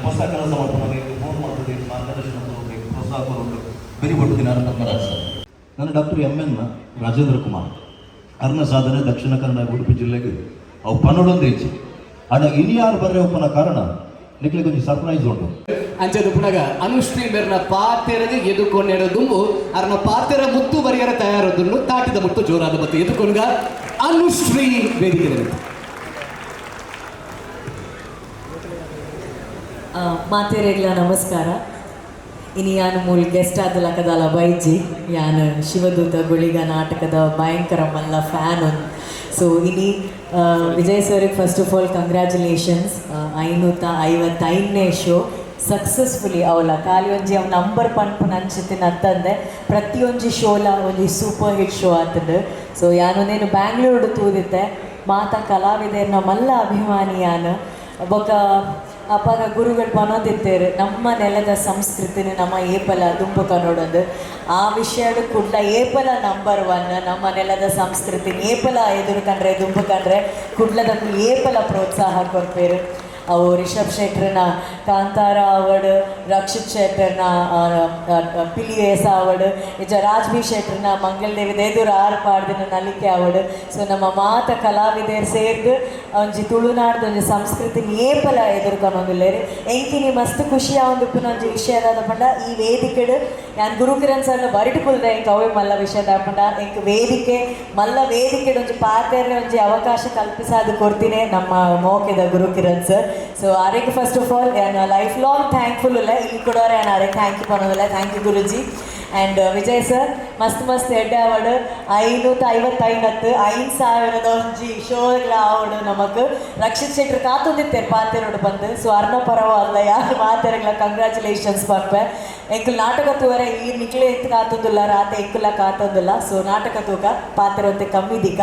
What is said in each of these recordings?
ಹೊಸ ಕೆಲಸ ಮಾಡ್ಕೊಂಡು ಫೋನ್ ಮಾಡ್ತದೆ ಮಾರ್ಗದರ್ಶನ ಕೊಡಬೇಕು ಪ್ರೋತ್ಸಾಹ ಕೊಡಬೇಕು ಬೆರಿ ಕೊಡ್ತೀನಿ ಅರ್ಥ. ನಾನು ಡಾಕ್ಟರ್ MN ರಾಜೇಂದ್ರ ಕುಮಾರ್ ಅರ್ನ ಸಾಧನೆ ದಕ್ಷಿಣ ಕನ್ನಡ ಉಡುಪಿ ಜಿಲ್ಲೆಗೆ ಅವು ಪನ್ನೊಂದು ಇಂಚು ಅಡ ಇನಿಯಾರು ಬರ್ರೆ ಒಪ್ಪನ ಕಾರಣ ನಿಕ್ಲಿಗೆ ಒಂದು ಸರ್ಪ್ರೈಸ್ ಉಂಟು ಅಂಚದು ಪುನಗ ಅನುಶ್ರೀ ಮೇರ್ನ ಪಾತೆರಗೆ ಎದುಕೊಂಡೆರ ದುಂಬು ಅರ್ನ ಪಾತೆರ ಮುತ್ತು ಬರಿಯರ ತಯಾರದುಂಡು ತಾಟಿದ ಮುತ್ತು ಜೋರಾದ ಬತ್ತು ಎದುಕೊನ್ಗ ಅನುಶ್ರೀ ವೇದಿಕೆ ಮಾತೆರೆಗ್ಲ ನಮಸ್ಕಾರ. ಇನಿ ಯಾನು ಮೂಲ ಗೆಸ್ಟ್ ಆದಲ ಕದಾಲ ಬೈಜಿ ಯಾನು ಶಿವದೂತ ಗುಳಿಗ ನಾಟಕದ ಭಯಂಕರ ಮಲ್ಲ ಫ್ಯಾನ್ ಒಂದು. ಸೊ ಇನಿ ವಿಜಯ್ ಸರ್ಗೆ ಫಸ್ಟ್ ಆಫ್ ಆಲ್ ಕಂಗ್ರ್ಯಾಚುಲೇಷನ್ಸ್. 555ನೇ ಶೋ ಸಕ್ಸಸ್ಫುಲಿ ಅವಳ ಖಾಲಿ ಒಂಜಿ ಅವ್ ನಂಬರ್ ಪಂಪು ಅಂಚಿತ್ತಿನ ಅಂತಂದೆ ಪ್ರತಿಯೊಂಜಿ ಶೋಲ ಒಂಜಿ ಸೂಪರ್ ಹಿಟ್ ಶೋ ಆತಂದು. ಸೊ ಯಾನೊಂದೇನು ಬ್ಯಾಂಗ್ಳೂರು ತೂದಿತ್ತೆ ಮಾತ ಕಲಾವಿದರ್ನ ಮಲ್ಲ ಅಭಿಮಾನಿ ಯಾನು ಬೊಕ ಅಪ್ಪಾಗ ಗುರುಗಳು ಪನೋದಿತ್ತೇರು ನಮ್ಮ ನೆಲದ ಸಂಸ್ಕೃತಿನ ನಮ್ಮ ಏಪಲ ದುಂಬಕ ನೋಡೋದು ಆ ವಿಷಯದ ಕೂಡ ಏಪಲ ನಂಬರ್ 1 ನಮ್ಮ ನೆಲದ ಸಂಸ್ಕೃತಿನ ಏಪಲ ಎದುರು ಕಂಡ್ರೆ ದುಂಬ ಕಂಡ್ರೆ ಕುಡ್ಲದ ಏಪಲ ಪ್ರೋತ್ಸಾಹ ಕೊಡ್ಪೇರು. ಅವು ರಿಷಬ್ ಶೆಟ್ಟರ್ನ ಕಾಂತಾರ ಅವಾರ್ಡ್, ರಕ್ಷಿತ್ ಶೆಟ್ಟರ್ನ ಪಿಲಿವೇಸ ಅವಾರ್ಡ್, ಇಜ ರಾಜ್ಬಿ ಶೆಟ್ಟರ್ನ ಮಂಗಲದೇವಿ ದೇದೂರು 6 ಪಾಡ್ದಿನ ನಲಿಕೆ ಅವಾರ್ಡ್. ಸೊ ನಮ್ಮ ಮಾತ ಕಲಾವಿದರು ಸೇರಿದು ಒಂಜಿ ತುಳುನಾಡ್ದು ಒಂಜಿ ಸಂಸ್ಕೃತಿನ ಏಪಲ ಎದುರ್ಕೊಂಡೊಂದಿಲ್ಲೇರಿ ಎಂಕಿನಿ ಮಸ್ತ್ ಖುಷಿಯ ಒಂದು ಒಂಜಿ ವಿಷಯದ ಪಂಡ ಈ ವೇದಿಕೆಡು ನಾನು ಗುರುಕಿರಣ್ ಸರ್ನ ಬರಿಟು ಕುಲ್ದೆ ಎಂಕ್ ಅವೇ ಮಲ್ಲ ವಿಷಯದ ಪಂಡ ಎಂಕ್ ವೇದಿಕೆ ಮಲ್ಲ ವೇದಿಕೆಡು ಒಂಜಿ ಪಾತೆರ್ನ ಒಂಜಿ ಅವಕಾಶ ಕಲ್ಪಿಸಾದು ಕೊಡ್ತೀನಿ ನಮ್ಮ ಮೋಕೆದ ಗುರುಕಿರಣ್ ಸರ್. ಸೊ ಆರಿಗೆ ಫಸ್ಟ್ ಆಫ್ ಆಲ್ ನಾನು ಲೈಫ್ ಲಾಂಗ್ ಥ್ಯಾಂಕ್ಫುಲ್ ಇಲ್ಲ ಇಲ್ಲಿ ಕೊಡೋರೆ ನಾನು ಆರಿಗೆ ಥ್ಯಾಂಕ್ ಯು ಪನ್ನೋದಿಲ್ಲ. Thank you Guruji. And Vijay sir ಮಸ್ತ್ ಎಡ್ಡೆ ಅವಾರ್ಡ್ 555 ಒಂಜಿ ಶೋಗಳ ಅವಾರ್ಡ್ ನಮಕ್ ರಕ್ಷಿತ್ ಶೆಟ್ಟರ್ ಕಾತೊಂದಿತ್ತೇರು ಪಾತೆರೋಡು ಬಂದು. ಸೊ ಅರ್ನ ಪರವಲ್ಲ ಯಾರು ಮಾತೆರಗ್ಲ ಕಂಗ್ರ್ಯಾಚುಲೇಷನ್ಸ್ ಪರ್ಪೆ ಎಂಕುಲ್ ನಾಟಕ ತೂವರೆ ಈ ನಿಕ್ಲೆ ಎತ್ತು ಕಾತೊಂದಿಲ್ಲ ರಾತೆ ಎಂಕುಲ ಕಾತೊಂದಿಲ್ಲ. ಸೊ ನಾಟಕ ತೂಕ ಪಾತೆರೊಂತೆ ಕಮ್ಮಿ ದಿಕ್ಕ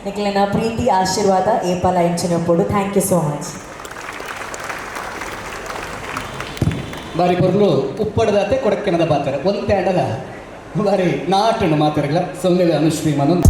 ನಿಕ್ಲೆನ ಪ್ರೀತಿ ಆಶೀರ್ವಾದ ಏಪಲ ಇಂಚಿನ ಪೊಡು. Thank you so much. ಬಾರಿ ಕೊರ್ಲು ಉಪ್ಪಡದಾತೆ ಕೊಡಕ್ಕೆನದ ಪಾತ್ರ ಒಂತೆ ಅಂಡದ ಬಾರಿ ನಾಟನ್ನು ಮಾತಾಡಲ್ಲ ಸೊನ್ನೆ ಅನುಶ್ರೀ ಮನೊಂದು